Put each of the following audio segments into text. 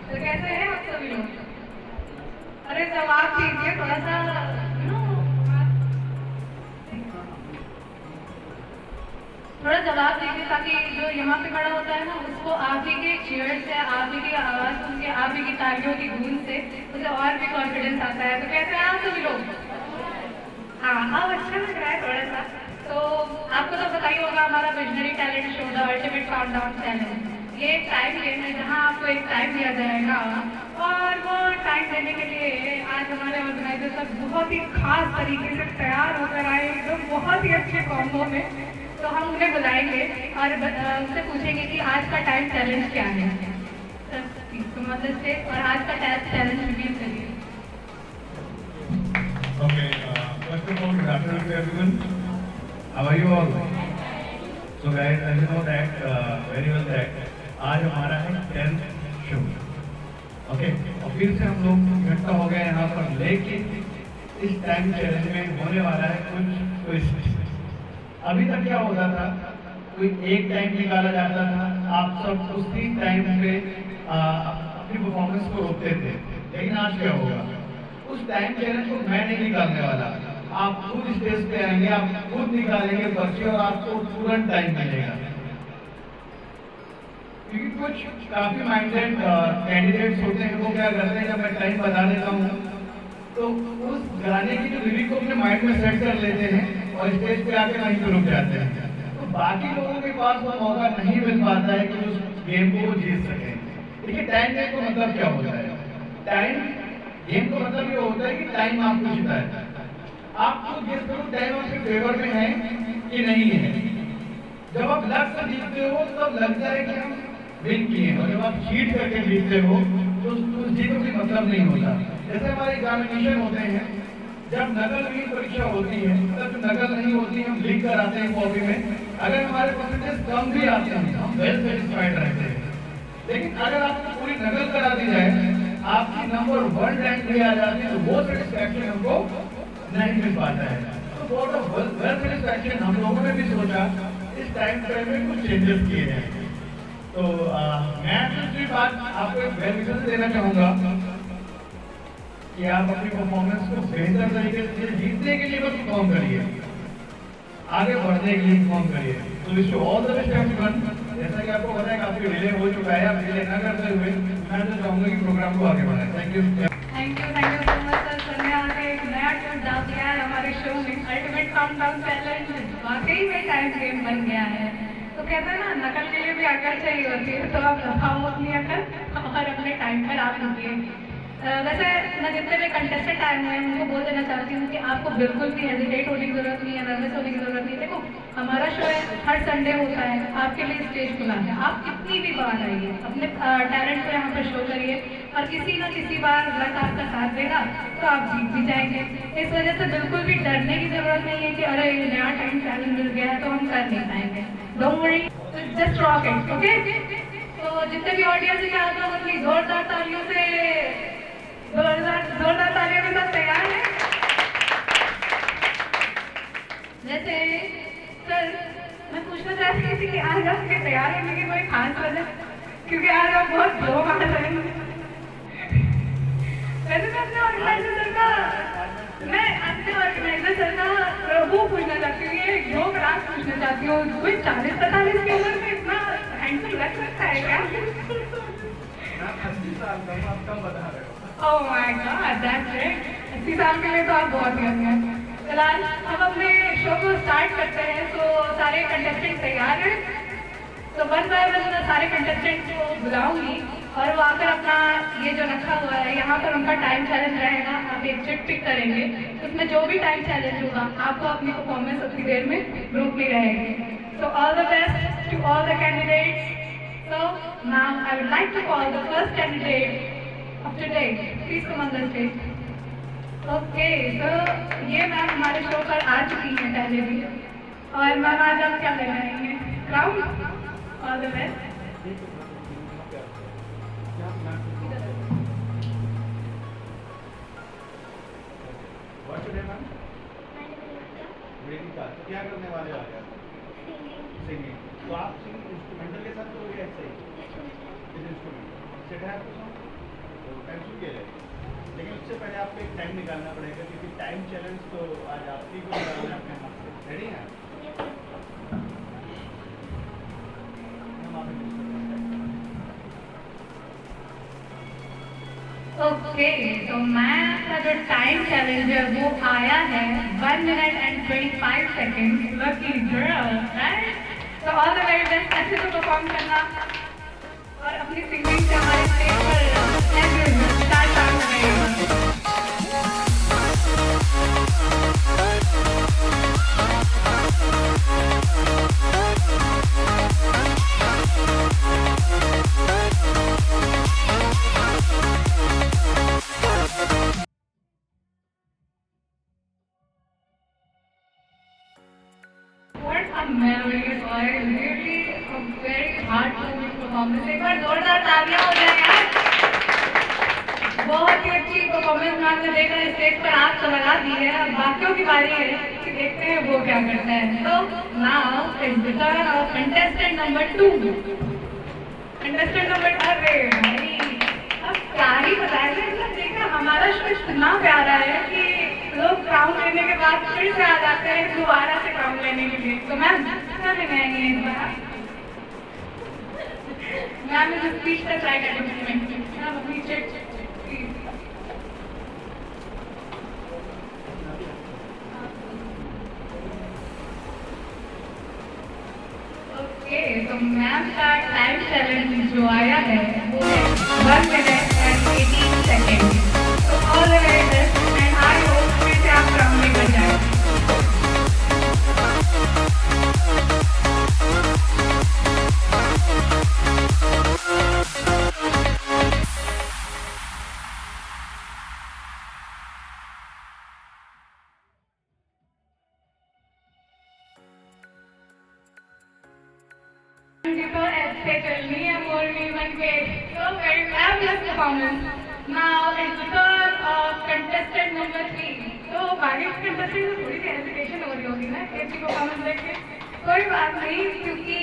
तो कैसे हैं आप सभी लोग? अरे जवाब दीजिए थोड़ा सा, थोड़ा जवाब दीजिए ताकि जो यहाँ पे खड़ा होता है ना उसको आप ही के चीयर्स से, आप ही की आवाज़ सुन के, आप ही की तालियों की गूंज से उसे और भी कॉन्फिडेंस आता है। तो कैसे हैं आप सभी लोग? हाँ, अब अच्छा लग रहा है थोड़ा सा। तो आपको तो पता ही होगा हमारा visionary talent show the ultimate countdown challenge, ये एक टाइम गेम है जहाँ आपको एक टाइम दिया जाएगा और वो टाइम देने के लिए आज हमारे ऑर्गेनाइजर सब बहुत ही खास तरीके से तैयार होकर आए, एकदम बहुत ही अच्छे कॉम्बो में। तो हम उन्हें बुलाएंगे और उनसे पूछेंगे कि आज का टाइम चैलेंज क्या है। मतलब से और आज का टाइम चैलेंज रिवील करिए। Okay, first of all, good afternoon to everyone. How are you all? So guys, as you know that very well that आज हमारा है 10th शो। ओके, और फिर से हम लोग इकट्ठा हो गए यहाँ पर, लेकिन इस टाइम चैलेंज में होने वाला है कुछ ट्विस्ट। अभी तक क्या होता था, कोई एक टाइम निकाला जाता था, आप सब उसी टाइम पे अपनी परफॉर्मेंस को रोकते थे। लेकिन आज क्या होगा, उस टाइम चैलेंज को मैं नहीं निकालने वाला, आप खुद स्टेज पे आएंगे, आप खुद निकालेंगे पर्ची और आपको तुरंत टाइम मिलेगा। क्योंकि कुछ काफी माइंडेड कैंडिडेट्स होते हैं, वो क्या करते हैं, जब मैं टाइम बता देता हूँ तो उस गाने की जो लिरिक को अपने माइंड में सेट कर लेते हैं और स्टेज पे आके वहीं पे रुक जाते हैं। तो बाकी लोगों के पास वो मौका नहीं मिल पाता है कि उस गेम को वो जीत सके। देखिए, टाइम गेम का मतलब क्या होता है? टाइम गेम का मतलब ये होता है कि टाइम आपको जीता है। आपको गेस करो टाइम आपके फेवर में है कि नहीं है। जब आप लक से जीतते हो तब लगता है कि हम विन किए, और जब आप चीट करके जीतते हो तो उस जीत का कोई मतलब नहीं होता। जैसे हमारे एग्जामिनेशन होते हैं, जब नकल की परीक्षा होती है, तब जो नकल नहीं होती हम लिख कर आते हैं कॉपी में, अगर हमारे परसेंटेज कम भी आते हैं हम वेल सेटिस्फाइड रहते हैं। लेकिन अगर आपको पूरी नकल करा दी जाए, आपकी नंबर 1 रैंक भी आ जाती है, तो वो सेटिस्फैक्शन हमको नहीं मिल पाता है। तो फॉर द वेल सेटिस्फैक्शन हम लोगों ने भी सोचा इस टाइम फ्रेम में कुछ चेंजेस किए हैं। तो मैं दूसरी बात आपको एक वेल विजन देना चाहूँगा कि आप अपनी परफॉर्मेंस को बेहतर तरीके से जीतने के लिए बस परफॉर्म करिए, आगे बढ़ने के लिए परफॉर्म करिए। तो wish you all the best everyone. जैसा कि आपको पता है काफी डिले हो चुका है, आप डिले न करते हुए मैं तो चाहूँगा कि प्रोग्राम को आगे बढ़ाएं। Thank you so much sir. Sir ने आके एक नया ट्विस्ट डाल दिया है हमारे शो में, अल्टीमेट काउंटडाउन चैलेंज वाकई में टाइम गेम बन गया है। तो कहते हैं ना, नकल के लिए भी अकल चाहिए होती है, तो आप लगाओ अपनी अकल और अपने टाइम पर आप रुकिए। वैसे मैं जितने भी कंटेस्टेंट आए हुए हैं उनको बोल देना चाहती हूँ कि आपको बिल्कुल भी हेजिटेट होने की जरूरत नहीं है, नर्वस होने की जरूरत नहीं है। देखो, हमारा शो है, हर संडे होता है, आपके लिए स्टेज खुला है, आप कितनी भी बार आइए, अपने टैलेंट को यहाँ पर शो करिए और किसी न किसी बार लक आपका साथ देगा तो आप जीत भी जाएंगे। इस वजह से बिल्कुल भी डरने की जरूरत नहीं है कि अरे नया टाइम चैलेंज मिल गया है तो हम कर नहीं पाएंगे। Don't worry, just rock it, okay? तो जितने भी ऑडियंस है आप लोग अपनी जोरदार तालियों से, जोरदार तालियों के साथ तैयार है। जैसे सर, मैं पूछना चाहती थी कि आज आपके तैयार होने की कोई खास वजह, क्योंकि आज आप बहुत स्लो आ रहे हैं। वैसे मैं अपने ऑर्गेनाइजर सर का वो पूछना चाहती हूँ, ये योग राग पूछना चाहती हूँ, कोई 40-45 की उम्र में इतना हैंडसम लग सकता है क्या? 80 साल का आप कम बता रहे हो। Oh my God, that's great. 80 साल के लिए तो आप बहुत यंग हैं। फिलहाल हम अपने शो को स्टार्ट करते हैं। तो सारे कंटेस्टेंट तैयार हैं? तो वन बाय वन मैं सारे कंटेस्टेंट को बुलाऊंगी और वो आकर अपना ये जो रखा हुआ है यहाँ पर उनका टाइम चैलेंज रहेगा। आप एक चिट पिक करेंगे, उसमें जो भी टाइम चैलेंज होगा आपको अपनी परफॉर्मेंस उतनी देर में ग्रुप में रहेगी। So all the best to all the candidates. So now I would like to call the first candidate of today. Please come on the stage. Okay, so ये ma'am हमारे show पर आ चुकी हैं पहले भी, और मैम आज आप क्या लेने आई हैं? Crown? All the best. What's your name, ma'am? वेदिका। तो क्या करने वाले हो आज? सिंगिंग। तो आप सिंगिंग इंस्ट्रूमेंटल के साथ करोगे ऐसे ही? इंस्ट्रूमेंट सेट है आपके साथ? तो टाइम छूट गया रहेगा। लेकिन उससे पहले आपको एक टाइम निकालना पड़ेगा, क्योंकि टाइम चैलेंज तो आज आप ही को निकालना है अपने हाथ से। रेडी हैं? हम आप ओके, तो मैम का जो टाइम चैलेंज है वो आया है 1 minute and 25 second. Lucky girl, right? तो ऑल द वेरी बेस्ट, अच्छे से परफॉर्म करना और अपनी सिंगिंग से हमारे स्टेज पर स्टार्ट कर रही memories और really a very hard to miss performance। एक बार जोरदार तालियां हो जाए यार। बहुत ही अच्छी परफॉर्मेंस मैम ने देकर स्टेज पर आग तो लगा दी है। अब बाकियों की बारी है कि देखते हैं वो क्या करता है। तो now it's the turn off contestant number 2। Contestant number, अरे भाई अब क्या ही बताया जाए। मतलब देखा हमारा शो इतना प्यारा है कि लोग क्राउन लेने के बाद फिर से आ जाते हैं दोबारा से क्राउन लेने के लिए। तो मैम क्या लेने आएंगे इस बार? मैम इज स्पीच का ट्राई करने में मैम अपनी चेक ओके। तो मैम का टाइम चैलेंज जो आया है वो है 1 मिनट एंड 18 सेकेंड। तो all the very best and I hope फिर से आप क्राउन लेकर जाए। तो ऐसे चलनी है बोलनी बन के। So very fabulous performance. Now it's the turn of contestant number 3. तो बाकी contestant को थोड़ी सी हेजिटेशन हो रही होगी ना ऐसी परफॉर्मेंस देख के। कोई बात नहीं, क्योंकि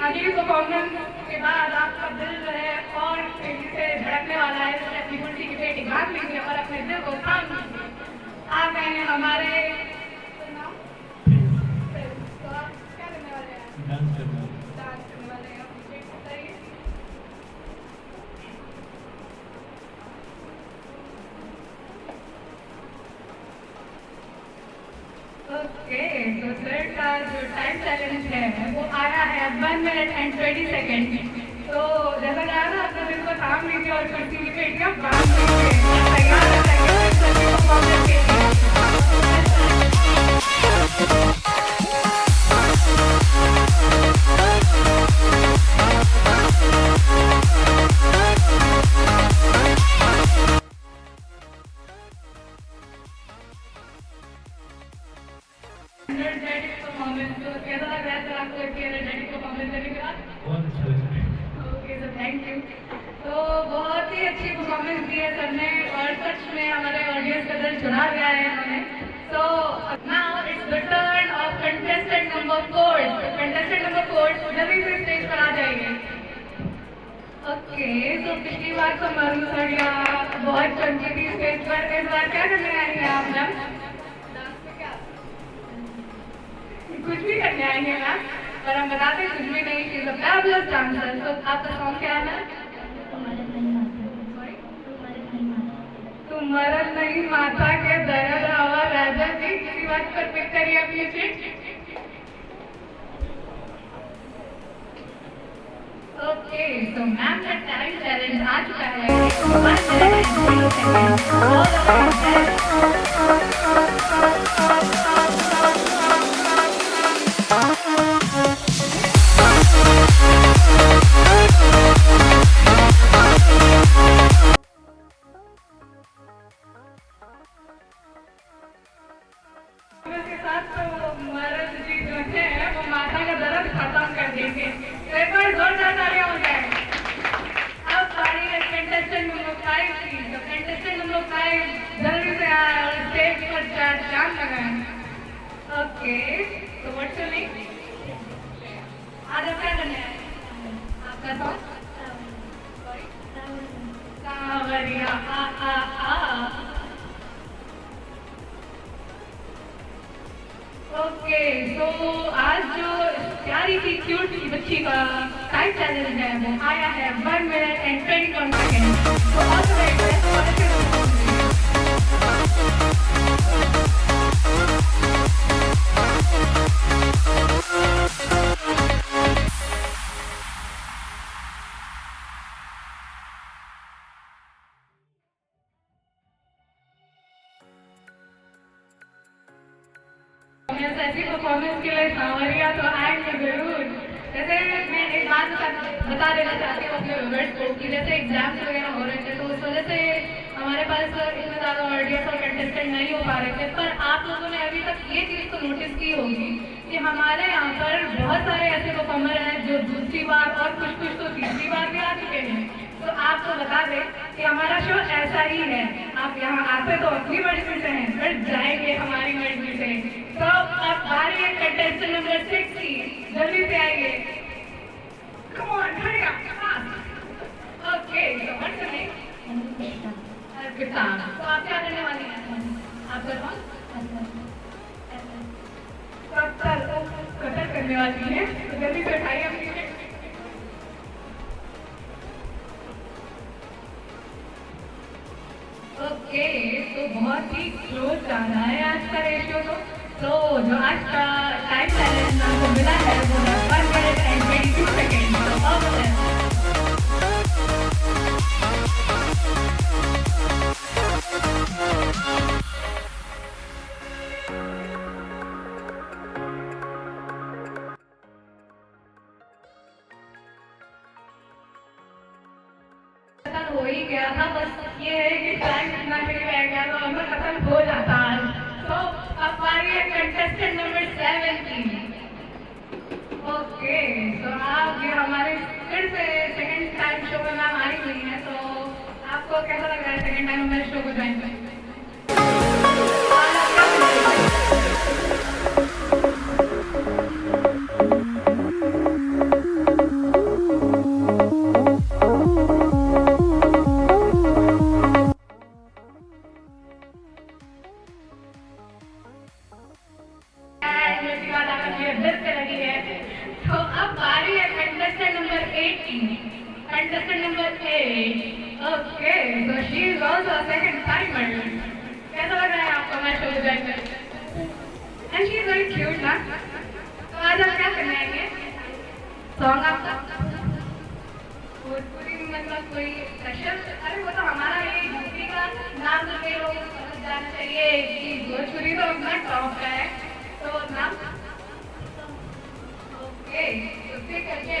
अगली परफॉर्मेंस के बाद आपका दिल जो है और तेजी से धड़कने वाला है। इसलिए अपनी कुर्सी की पेटी भाग लीजिए और अपने दिल को थाम लीजिए। आ गए हैं हमारे क्या करने वाले हैं? डांस करने वाले हैं। बताइए। ओके, तो सर का जो टाइम चैलेंज है वो आया है 1 मिनट एंड 20 सेकेंड। तो जैसा कहा ना अपने दिल को थाम लीजिए और कुर्सी की पेटियां बांध लीजिए। तैयार है सेकेंड परफॉर्मेंस के लिए। एनर्जेटिक परफॉर्मेंस, तो कैसा लग रहा है सर आपको इतनी एनर्जेटिक परफॉर्मेंस देने के बाद? बहुत अच्छा लगा। Okay sir, thank you. तो बहुत ही अच्छी परफॉर्मेंस दी है सर ने और सच में हमारे ऑडियंस का दिल चुरा लिया है इन्होंने। So now it's the turn off contestant number 4। Contestant number 4 जल्दी से स्टेज पर आ जाइए। ओके, तो पिछली बार तो मरू सड़िया बहुत चमकी थी स्टेज पर। इस बार क्या करने आई हैं आप मैम? कुछ भी करने आएंगे मैम, और हम बताते हैं कुछ भी नहीं। She is a fabulous dancer. तो आपका सॉन्ग क्या है मैम? तुम मरद नहीं माथा के दर्द हवा राजा जी। किसी बात पर पिक करिए अपनी चिट। ओके, तो मैम का टाइम चैलेंज आ चुका है 1 मिनट एंड 0 सेकेंड। के साथ तो मर्द जी जो है वो माथा का दर्द खत्म कर देंगे। एक बार जोरदार तालियां हो जाए। अब बारी है कंटेस्टेंट नंबर 5 की। तो कंटेस्टेंट नंबर 5 जल्दी से आए और स्टेज पर जान लगाए। ओके, तो व्हाट्स योर नेम? आज आप क्या करने आए? आपका सॉन्ग? सॉरी, सावरिया। ओके, तो आज जो प्यारी सी क्यूट सी बच्ची का टाइम चैलेंज है वो आया है 1 मिनट एंड 21 सेकेंड। तो all the very best for the ऐसी परफॉर्मेंस के लिए सांवरिया तो आएंगे जरूर। जैसे मैं एक बात बता देना चाहती हूँ अपने व्यूअर्स को कि जैसे एग्जाम्स वगैरह हो रहे थे तो उस वजह से हमारे पास इतने ज़्यादा ऑडियंस और कंटेस्टेंट नहीं हो पा रहे थे, पर आप लोगों ने अभी तक ये चीज़ तो नोटिस की होगी कि हमारे यहाँ पर बहुत सारे ऐसे परफॉर्मर हैं जो दूसरी बार और कुछ तो तीसरी बार भी आ चुके हैं। तो आपको बता दें कि हमारा शो ऐसा ही है, आप यहाँ आते तो अपनी मर्जी से हैं, फिर जाएंगे हमारी मर्जी से। तो अब बारी है कंटेस्टेंट नंबर 6 की, जल्दी से आइए। Come on, hurry up, fast. Okay, so what's your name? Arpita. तो आप क्या करने वाली हैं? आप कौन? कतर करने वाली हैं, तो जल्दी से उठाइए अपनी। ओके, तो बहुत ही क्लोज जा रहा है आज का रेशियो। तो जो आज का टाइम चैलेंज आपको मिला है वो है 1 मिनट एंड 22 सेकेंड। तो ऑल द बेस्ट। हो ही गया था, बस ये है कि टाइम इतना नहीं रह गया तो हमें खत्म हो जाता है। तो अब बारी है कंटेस्टेंट नंबर 7 की। ओके, तो आप ये हमारे फिर से सेकंड टाइम शो में मैम आई हुई हैं, तो आपको कैसा लग रहा है सेकंड टाइम हमारे शो को ज्वाइन करके? तो अब बारी है कंटेस्टेंट नंबर 8 की। Contestant number 8, okay, so she is also a second timer. कैसा लग रहा है आपको हमारे शो में ज्वाइन करके? And she is very cute ना? तो आज आप क्या करने आएंगे? सॉन्ग आपका? भोजपुरी मतलब कोई स्पेशल? अरे वो तो हमारा ये यूपी का नाम के लोग समझ जाना चाहिए कि भोजपुरी तो अपना टॉप का है। तो नाम? ओके, तो ठीक है।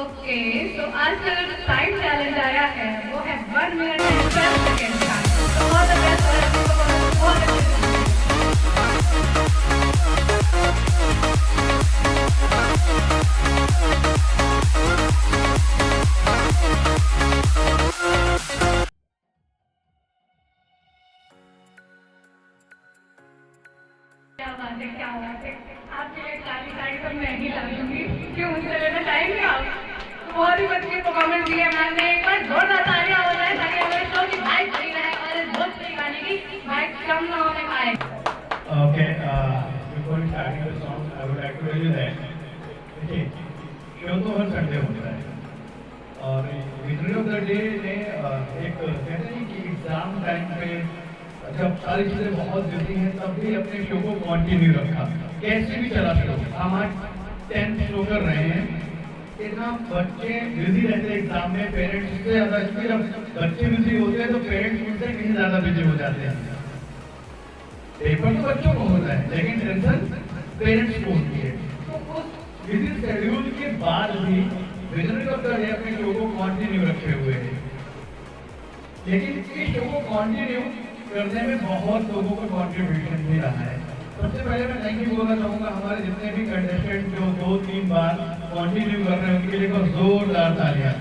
ओके, तो आज का जो टाइम चैलेंज आया है वो है 1 मिनट एंड 12 सेकेंड का। तो ऑल द बेस्ट फॉर क्या बात है। आपके लिए सारी साड़ी तो मैं ही ला दूंगी, क्यों मुझसे लेना चाहेंगे आप? बहुत ही अच्छी परफॉर्मेंस दी है मैम ने। एक बार जोरदार तालियां हो जाए ताकि हमारे शो की वाइब बनी रहे और इस भोजपुरी गाने की वाइब कम ना होने पाए। Okay, before starting the song, I would like to tell you that देखिए शो तो हर संडे होता है और विनर ऑफ द डे ने एक कहते हैं कि एग्जाम टाइम पे जब सारी चीज़ें बहुत बिजी हैं तब भी अपने शो को कंटिन्यू रखा, कैसे भी चला शो। हम आज 10th शो कर रहे हैं। इतना बच्चे बिजी रहते हैं एग्जाम में, पेरेंट्स से ज़्यादा, जब बच्चे बिजी होते हैं तो पेरेंट्स उनसे कहीं ज़्यादा बिजी हो जाते हैं। पेपर तो बच्चों को होता है लेकिन टेंशन पेरेंट्स को होती है। तो उस बिजी शेड्यूल के बाद भी विनर ऑफ द डे अपने शो को कंटिन्यू रखे हुए हैं। लेकिन इस शो को कंटिन्यू करने में बहुत लोगों का कंट्रीब्यूशन भी रहा है। सबसे पहले मैं थैंक यू बोलना चाहूँगा हमारे जितने भी कंटेस्टेंट जो 2-3 बार कंटिन्यू कर रहे हैं उनके लिए बहुत जोरदार तालियां।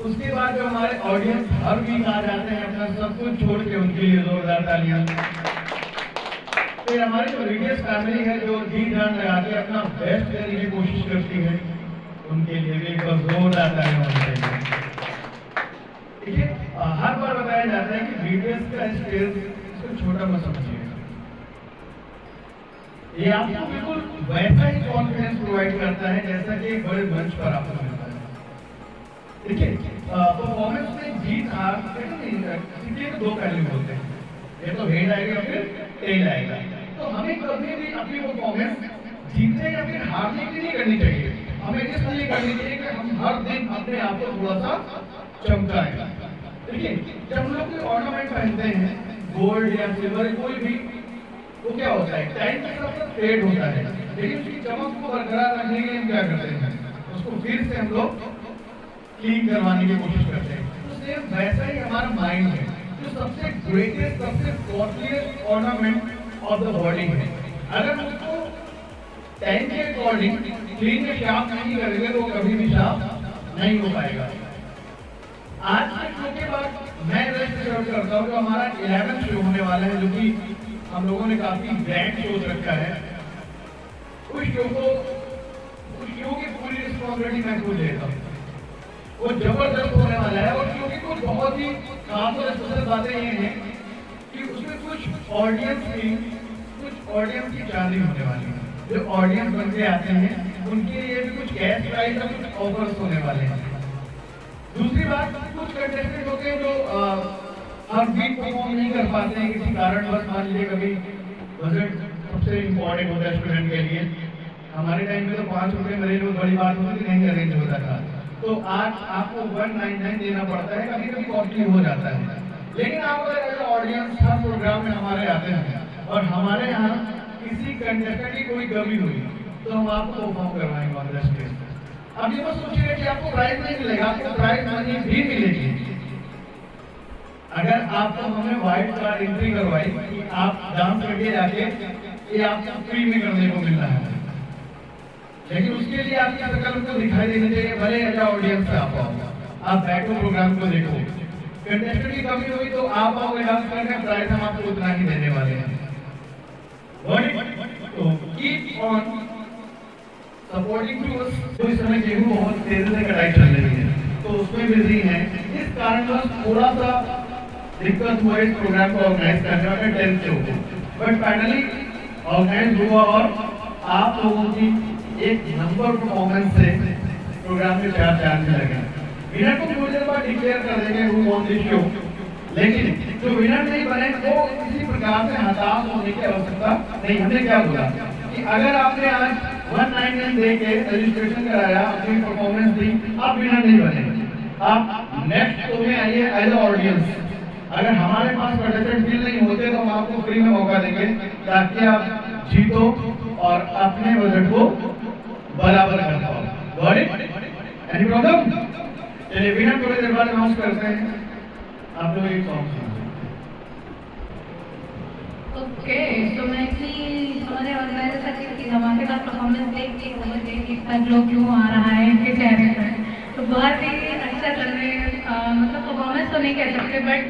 उसके बाद जो हमारे ऑडियंस हर वीक आ जाते हैं अपना सब कुछ छोड़ के, उनके लिए जोरदार तालियां। फिर हमारी जो वीडियोस फैमिली है जो जी जान लगा के अपना बेस्ट देने की कोशिश करती है, उनके लिए भी एक बार जोरदार तालियां होनी चाहिए। देखिए हर बार का स्पेस इसको छोटा मत समझिए। ये आपको बिल्कुल वैसा ही कॉन्फिडेंस प्रोवाइड करता है जैसा कि एक बड़े मंच पर आपको मिलता है। देखिए, परफॉर्मेंस में जीत हार के दो पहलू होते हैं, ये तो हेड आएगा फिर टेल आएगा। तो हमें कभी भी अपनी परफॉर्मेंस जीतने या फिर हारने के लिए करनी चाहिए, हमें इसलिए करनी चाहिए कि हम हर दिन अपने आप को थोड़ा सा चमकाएं। देखिए, जब हम लोग कोई ऑर्नामेंट पहनते हैं, गोल्ड या सिल्वर कोई भी, वो क्या होता है, टाइम के साथ साथ फेड होता है, लेकिन उसकी चमक को बरकरार रखने के लिए हम क्या करते हैं, उसको फिर से हम लोग क्लीन करवाने की कोशिश करते हैं। तो सेम वैसा ही हमारा माइंड है, जो सबसे ग्रेटेस्ट, सबसे costliest ornament of the body है। अगर हम उसको टाइम के अकॉर्डिंग क्लीन में शार्प नहीं करेंगे तो कभी भी शार्प नहीं हो पाएगा। आज के शो के बाद मैं रेस्ट रिजर्व करता हूँ, जो हमारा 11th शो होने वाला है, जो कि हम लोगों ने काफी ग्रैंड शोज रखा है। उस शो की पूरी रिस्पॉन्सिबिलिटी मैं खुद लेता हूँ। वो जबरदस्त होने वाला है और शो की कुछ बहुत ही खास और स्पेशल बातें ये हैं कि उसमें कुछ ऑडियंस की चांदी होने वाली है। जो ऑडियंस बन के आते हैं उनके लिए भी कुछ कैश प्राइज और कुछ ऑफर्स होने वाले हैं। दूसरी बात, कुछ कंटेस्टेंट होते हैं जो हर वीक परफॉर्म नहीं कर पाते हैं किसी कारण, बस मान लीजिए कभी बजट सबसे इम्पोर्टेंट होता है स्टूडेंट के लिए। हमारे टाइम में तो 5 रुपये में रेंज बड़ी बात होती थी, नहीं अरेंज होता था। तो आज आपको 199 देना पड़ता है, कभी कभी कॉस्टली हो जाता है। लेकिन आप अगर ऑडियंस हर प्रोग्राम में हमारे आते हैं और हमारे यहाँ किसी कंटेस्टेंट की कोई कमी हुई तो हम आपको परफॉर्म करवाएंगे ऑन द स्टेज। अब ये मत सोचिए कि आपको प्राइज नहीं मिलेगा, आपको प्राइज मनी भी मिलेगी। अगर आपको हमने व्हाइट कार्ड एंट्री करवाई कि आप डांस करके जाके ये आपको फ्री में करने को मिल रहा है, लेकिन उसके लिए आपकी शक्ल को दिखाई देनी चाहिए, भले एज ऑडियंस से आप बैठो प्रोग्राम को देखो। कंटेस्टेंट की कमी हुई तो आप आओगे डांस करने, प्राइज हम आपको उतना ही देने वाले हैं। तो keep on supporting to us. तो इस समय गेहूं बहुत तेजी से कटाई चल रही है, तो उसमें बिजी है, इस कारणवश थोड़ा सा दिक्कत हुआ इस प्रोग्राम को ऑर्गेनाइज करने में 10th शो को, बट फाइनली ऑर्गेनाइज हुआ और आप लोगों की एक नंबर परफॉर्मेंस से प्रोग्राम में 4 चांद लगे। विनर को थोड़ी देर बाद डिक्लेयर कर देंगे हु वॉन दिस शो, लेकिन जो विनर नहीं बने वो किसी प्रकार से हताश होने की आवश्यकता नहीं। हमने क्या बोला कि अगर आपने आज 199 दे के रजिस्ट्रेशन कराया, अपनी परफॉर्मेंस दी, आप विनर नहीं बने, आप नेक्स्ट शो में आइए एज ऑडियंस। अगर हमारे पास कंटेस्टेंट फिल नहीं होते तो हम आपको फ्री में मौका देंगे ताकि आप जीतो और अपने बजट को बराबर कर पाओ। Got it? Any problem? चलिए विनर थोड़ी देर बाद अनाउंस करते हैं। आप लोग एक सॉन्ग सुनिए। ओके, तो मैं हमारे ऑर्गेनाइजर की धमाकेदार परफॉर्मेंस देख के इतना ग्लो क्यों आ रहा है इनके चेहरे पर, तो बहुत ही अच्छा चल रहे हैं। मतलब परफॉर्मेंस तो नहीं कह सकते, but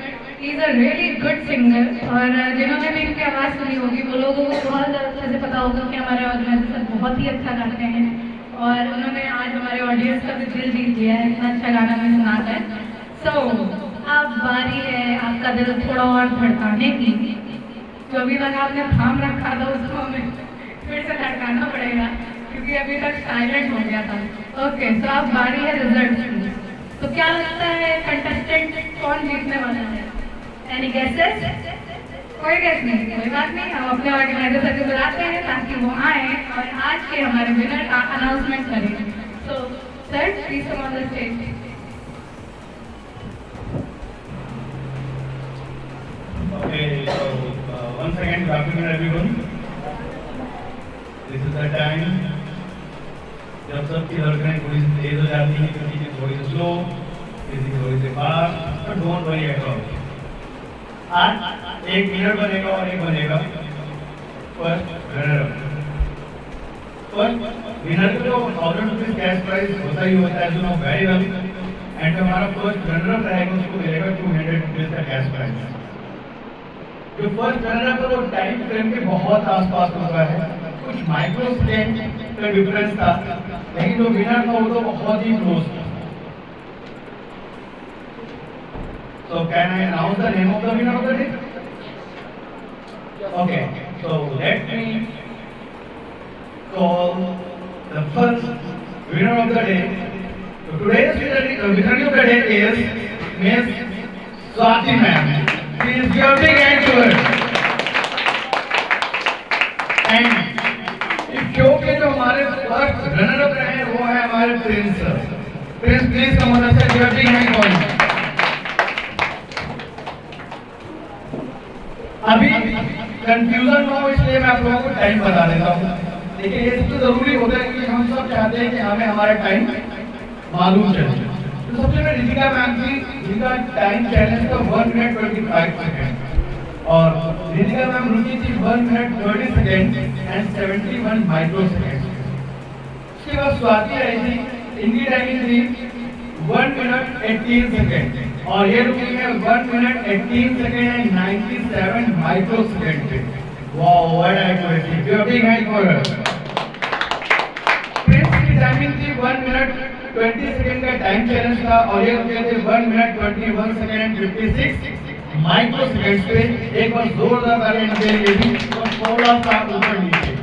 he is a really good singer. और जिन्होंने भी इनकी आवाज़ सुनी होगी वो लोगों को बहुत अच्छे से पता होगा कि हमारे ऑर्गेनाइजर बहुत ही अच्छा गाते हैं और उन्होंने आज हमारे ऑडियंस का भी दिल जीत लिया है इतना अच्छा गाना में सुनाकर। सो अब बारी है आपका दिल थोड़ा और धड़काने की। जो अभी तक आपने थाम रखा था उसको हमें फिर से धड़काना पड़ेगा क्योंकि अभी तक साइलेंट हो गया था। ओके, तो अब बारी है रिजल्ट की। तो क्या लगता है कंटेस्टेंट कौन जीतने वाला है? Any guesses? कोई गेस नहीं, कोई बात नहीं, हम अपने ऑर्गेनाइजर को बुलाते हैं ताकि वो आए और आज के हमारे विनर का अनाउंसमेंट करें। So sir, please come on the stage. Okay, so once again, good afternoon everyone. This is the time जब सबकी धड़कनें थोड़ी सी तेज हो जाती हैं, किसी की थोड़ी सी स्लो, किसी की थोड़ी सी fast, but don't worry at all. आज एक विनर बनेगा और एक बनेगा फर्स्ट रनर। फर्स्ट विनर को 1000 रुपीज कैश प्राइज होता ही होता है, जो नो वेरी वेल, एंड हमारा फर्स्ट रनर रहेगा उसको मिलेगा 200 रुपीज का कैश प्राइज। जो फर्स्ट रनर है वो टाइम फ्रेम के बहुत आसपास होता है, कुछ माइक्रो सेकेंड का डिफरेंस था, लेकिन जो विनर था वो तो बहुत ही क्लोज था। So can I announce the name of the winner of the day? Okay, so let me call the first winner of the day. So today's winner of the day is Miss Swati ma'am. Please give a big hand to her. And इस show के जो हमारे first runner up रहे हैं वो है हमारे Prince sir. Prince please come on sir, give a big hand for him. अभी कंफ्यूजन ना हो इसलिए मैं आप लोगों को टाइम बता देता हूँ. देखिए ये सबसे जरूरी होता है कि हम सब चाहते हैं कि हमें हमारा टाइम मालूम चले. तो सबसे पहले रितिका मैम की जिनका टाइम चैलेंज था 1 मिनट 25 सेकेंड और रितिका मैम रुकी थी 1 minute 30 second and 71 micro second. उसके बाद स्वाति आई थी, इनकी टाइमिंग थी 1 मिनट 18 सेकेंड और ये रुकी है 1 minute 18 second and 97 microsecond पे. Wow what I quality. Give a big hand for her. Prince की टाइमिंग थी 1 मिनट 20 सेकेंड का टाइम चैलेंज था और ये रुके थे 1 minute 21 second and 56 microsecond पे. एक बार जोरदार ताली इनके लिए भी. तो थोड़ा सा ऊपर नीचे.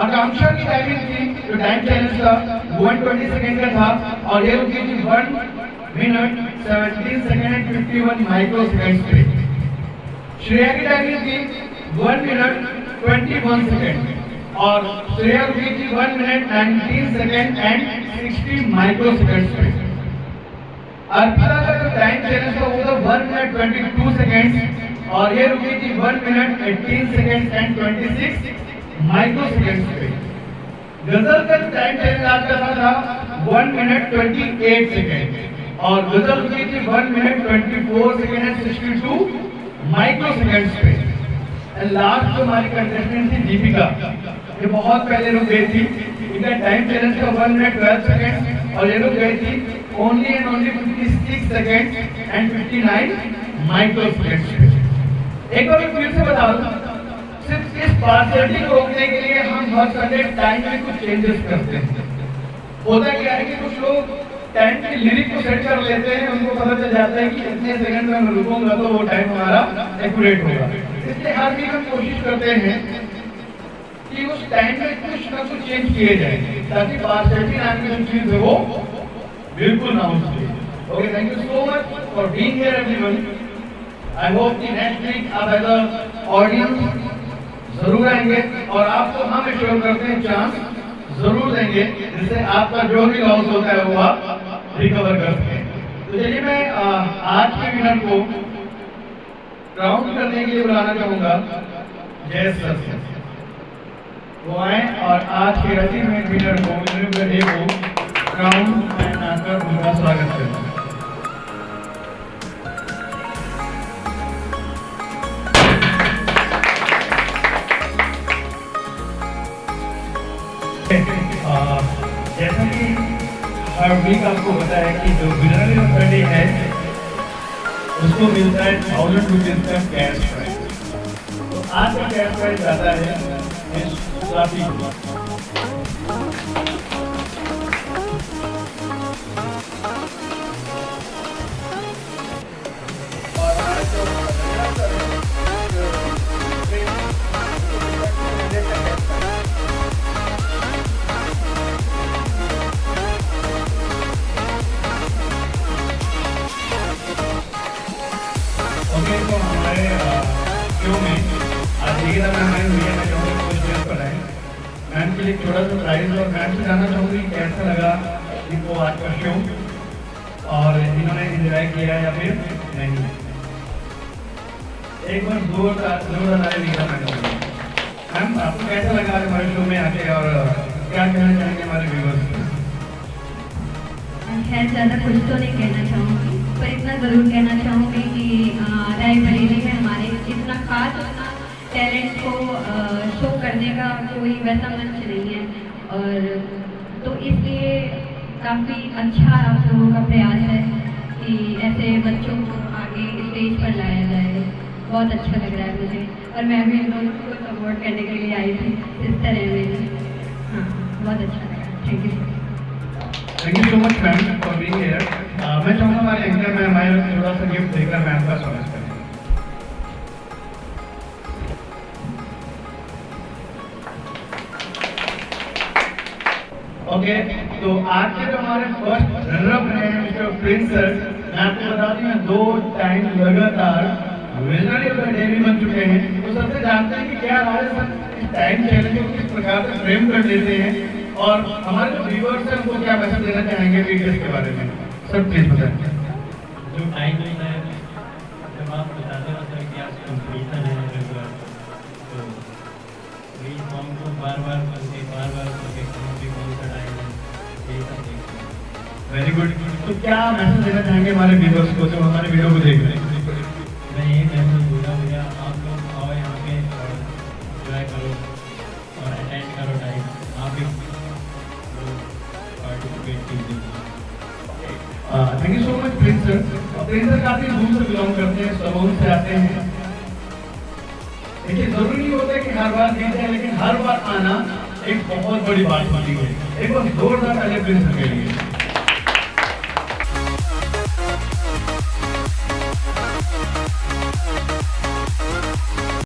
आकांक्षा की टाइमिंग थी जो टाइम चैलेंज था 120 सेकेंड का था और ये रुकी थी 1 minute 17 second and 51 micro second पे. श्रेया की टाइमिंग थी 1 मिनट 21 सेकेंड और श्रेया रुकी थी 1 minute 19 second and 60 micro second पे. अर्पिता का जो टाइम चैलेंज था वो था 1 मिनट 22 सेकेंड और ये रुकी थी 1 minute 18 second and 26 micro seconds पे. गजल का टाइम चैलेंज आज का था 1 मिनट 28 सेकेंड और गजल की थी 1 minute 24 second and 62 micro seconds पे. एंड लास्ट जो हमारी कंटेस्टेंट थी दीपिका, ये बहुत पहले रुक गई थी. इनका टाइम चैलेंज था 1 मिनट 12 सेकेंड और ये रुक गई थी only and only 56 second and 59 micro seconds पे. एक बार फिर से बता दूं, सिर्फ इस पार्शियलिटी को रोकने के लिए हम हर संडे टाइम में कुछ चेंजेस करते हैं. होता क्या है कि कुछ लोग टाइम की लिरिक को सेट कर लेते हैं, उनको पता चल जाता है कि इतने सेकंड में मैं रुकूंगा तो वो टाइम हमारा एक्यूरेट होगा. इसलिए हर वीक हम कोशिश करते हैं कि उस टाइम में कुछ ना कुछ चेंज किए जाए ताकि पार्शियलिटी नाम की जो चीज है वो बिल्कुल ना हो सके. Okay, thank you so much for being here everyone. I hope कि नेक्स्ट वीक आप एज अ ऑडियंस जरूर आएंगे और आपको हम एश्योर करते हैं चांस जरूर देंगे जिससे आपका जो भी लॉस होता है वो आप रिकवर कर सकें. तो चलिए मैं आज के विनर को राउंड करने के लिए बुलाना चाहूंगा जय सर से. वो आए और आज के अल्टीमेट विनर को राउंड में आकर उनका स्वागत करें. जैसा कि हर वीक आपको पता है कि जो विनर ऑफ द डे है उसको मिलता है 1000 रुपीज का कैश प्राइज. तो आज का कैश प्राइज आता है मिस स्वाति को. तो हमारे शो में आज देखिए मैम आए हुई है. मैं चाहूँगा कुछ देर पर आए. मैम के लिए थोड़ा सा प्राइज और मैम से जानना चाहूँगी कैसा लगा इनको आज का शो और इन्होंने एंजॉय किया या फिर नहीं. एक बार जोरदार दिखा मैं चाहूँगा. मैम आपको कैसा लगा हमारे शो में आके और क्या कहना चाहेंगे हमारे व्यूअर्स को? खैर ज़्यादा कुछ तो नहीं कहना चाहूँगी पर इतना ज़रूर कहना चाहूँगी कि रायबरेली में हमारे इतना खास अपना टैलेंट को शो करने का कोई वैसा मंच नहीं है और तो इसलिए काफ़ी अच्छा आप लोगों का प्रयास है कि ऐसे बच्चों को आगे स्टेज पर लाया जाए. बहुत अच्छा लग रहा है मुझे और मैं भी इन लोगों को सपोर्ट करने के लिए आई थी. सिस्टर है मेरी. हाँ, बहुत अच्छा लगा. Thank you. Thank you so much, ma'am, for being here. मैं चाहूँगा हमारे एंकर मैम हमारे थोड़ा सा गिफ्ट देकर मैम का स्वागत करें। ओके, तो आज के जो हमारे फर्स्ट रनर अप रहे हैं मिस्टर प्रिंस सर, मैं आपको बता दूं मैं 2 टाइम लगातार विजनरी ऑफ द डे भी बन चुके हैं। तो सबसे जानते हैं कि क्या हमारे साथ इस टाइम चैलेंज को किस प्रकार से फ्रेम कर लेते हैं और हमारे जो व्यूअर्स हैं उनको क्या मैसेज देना चाहेंगे वीडियोस के बारे में। सर प्लीज बताएं। जो टाइम होता है जब आप बताते हो सर कि आज कंप्लीशन है रेगुलर, तो वही फॉर्म को बार बार करके कौन सा टाइम है यही सब देखते हैं। Very good. तो क्या मैसेज देना चाहेंगे हमारे व्यूअर्स को जो हमारे वीडियो को देख रहे हैं? मैं यही मैसेज दूंगा भैया, आप लोग आओ यहाँ पे और एंजॉय करो और अटेंड करो टाइम, आप भी पार्टिसिपेट कीजिए। Thank you so much Prince sir. Prince sir काफी दूर से बिलोंग करते हैं, सलोन से आते हैं। देखिए जरूरी नहीं होता कि हर बार जीते हैं, लेकिन हर बार आना एक बहुत बड़ी बात होती है। एक बार जोरदार तालियां प्रिंस सर के लिए।